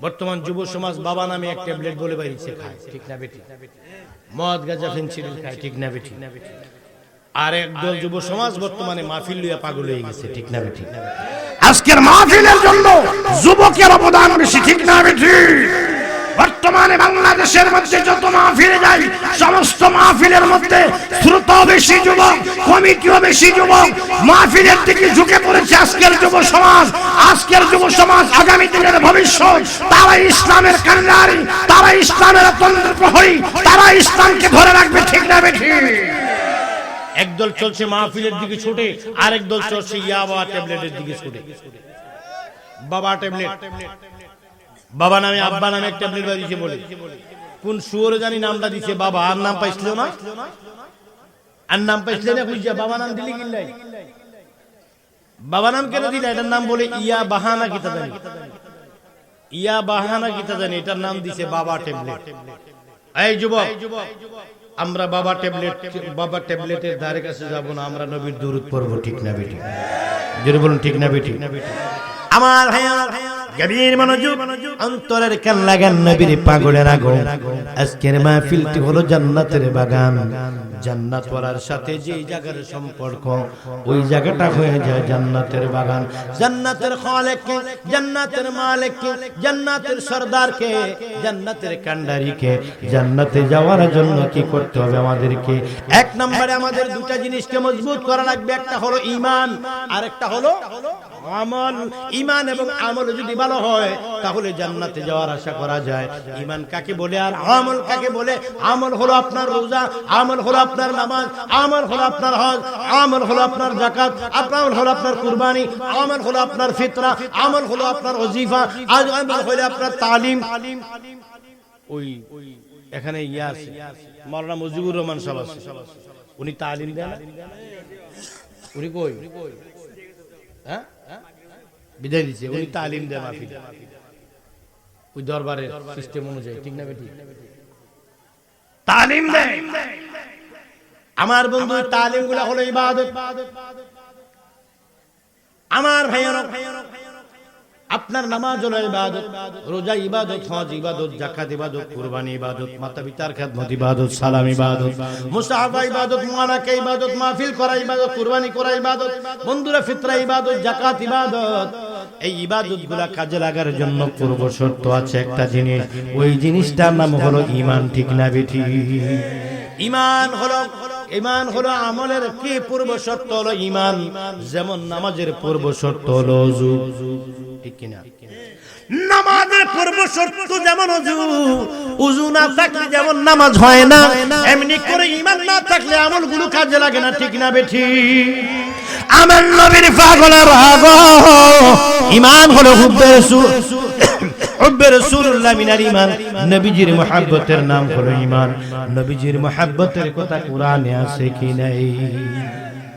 বর্তমান যুব সমাজ বাবা নামে এক ট্যাবলেট বলে বাইরে খায়, ঠিক না বেটি? মদ গাঁজা ফেনসিডিল খায়, ঠিক না বেটি? আর একদল যুব সমাজ বর্তমানে মাহফিল লইয়া পাগল হয়ে গেছে, ঠিক না বেটি? আজকের মাহফিলের জন্য যুবকের অবদান বেশি, ঠিক না বেটি? বর্তমানে বাংলাদেশের মধ্যে যত মাহফিলে যাই সমস্ত মাহফিলের মধ্যে শ্রোতা বেশি যুবক, কমিটিও বেশি যুবক, মাহফিলের দিকে ঝুঁকে পড়েছে আজকের যুব সমাজ। আজকের যুব সমাজ আগামী দিনের ভবিষ্যৎ, তারা ইসলামের কান্ডারি, তারা ইসলামের তন্ত্র প্রহরী, তারা ইসলামকে ধরে রাখবে, ঠিক না বেটি? একদল চলছে মাহফিলের দিকে ছুটে, আরেক দল চলছে ইয়াবা ট্যাবলেটের দিকে ছুটে। বাবা ট্যাবলেট, বাবা নামে আব্বা নামে এক ট্যাবলেট বাড়িছে বলে কোন সুরে জানি নামটা দিছে বাবা, আর নাম পাইছিল না, আর নাম পাইছিল না, বুঝছা বাবা নাম দিলি কিল্লাই? বাবা নাম কেন দিলা? এটার নাম বলে ইয়া বাহানা কিতা জানি, ইয়া বাহানা কিতা জানি, এটার নাম দিছে বাবা ট্যাবলেট। এই যুবক, আমরা বাবা ট্যাবলেট, বাবা ট্যাবলেটের ধারে কাছে যাব না, আমরা নবীর দুরূদ পড়ব, ঠিক না বেটি? জোরে বলুন, ঠিক না বেটি? আমার ভাইয়া গভীর মনোযোগ, অন্তরের কান লাগান, নবীর পাগলের আগুন। আজকের মাহফিলটি হলো জান্নাতের বাগান। জান্নাত ওয়ালার সাথে যে জায়গার সম্পর্ক, ওই জায়গাটা হয়ে যায় জান্নাতের বাগান। জান্নাতের খালেককে, জান্নাতের মালিককে, জান্নাতের সরদারকে, জান্নাতের কান্ডারিকে জান্নাতে যাওয়ার জন্য কি করতে হবে আমাদেরকে? এক নম্বরে আমাদের দুটা জিনিসকে মজবুত করা লাগবে। একটা হলো ঈমান, আর একটা হলো আমল। ঈমান এবং আমল যদি ভালো হয় তাহলে জান্নাতে যাওয়ার আশা করা যায়। ঈমান কাকে বলে আর আমল কাকে বলে? আমল হলো আপনার রোজা, আমল হলো আপনার নামাজ, আমল হলো আপনার হজ, আমল হলো আপনার যাকাত, আমল হলো আপনার কুরবানি, আমল হলো আপনার ফিতরা, আমল হলো আপনার ওজিফা, আমল হলো আপনার তালিম। ওই এখানে ইয়া আছে মাওলানা মুজিবুর রহমান সাহেব আছে, উনি তালিম দেন। উনি কই? হ্যাঁ, বিদায় দিছে। উনি তালিম দেন মাহফিলে, ওই দরবারের সিস্টেম অনুযায়ী, ঠিক না বেটি? তালিম দেয়। আমার বন্ধু, তালিম গুলা হলো ইবাদত। আমার ভাইয়েরা, আপনার নামাজ হলো ইবাদত, রোজা ইবাদত, হজ ইবাদত, যাকাত ইবাদত, কুরবানি ইবাদত, মাতা পিতার খেদমত ইবাদত, সালাম ইবাদত, মুসাফা ইবাদত, মুআনাকা ইবাদত, মাহফিল করা ইবাদত, কুরবানি করা ইবাদত, বন্ধুরা ফিতরা ইবাদত, যাকাত ইবাদত। এই ইবাদতগুলা কাজে লাগার জন্য পূর্ব শর্ত আছে একটা জিনিস, ওই জিনিসটার নাম হলো ঈমান, ঠিক না বেটি? ঈমান হলো আমলের কি পূর্ব শর্ত হলো ঈমান। যেমন নামাজের পূর্ব শর্ত হলো ওযু, ঠিক কিনা? নামাজের পূর্ব শর্ত যেমন ওযু, ওযু না থাকলে যেমন নামাজ হয় না, এমনি করে ঈমান না থাকলে আমলগুলো কাজে লাগে না, ঠিক না বেঠি? আমার নবীর পাগলের পাগল ঈমান হলো হুব্বে রাসূল, হুব্বে রাসূলুল্লাহ মিনাল ঈমান। নবীজির মুহাব্বতের নাম হলো ঈমান। নবীজির মুহাব্বতের কথা কোরআনে আছে কি নাই?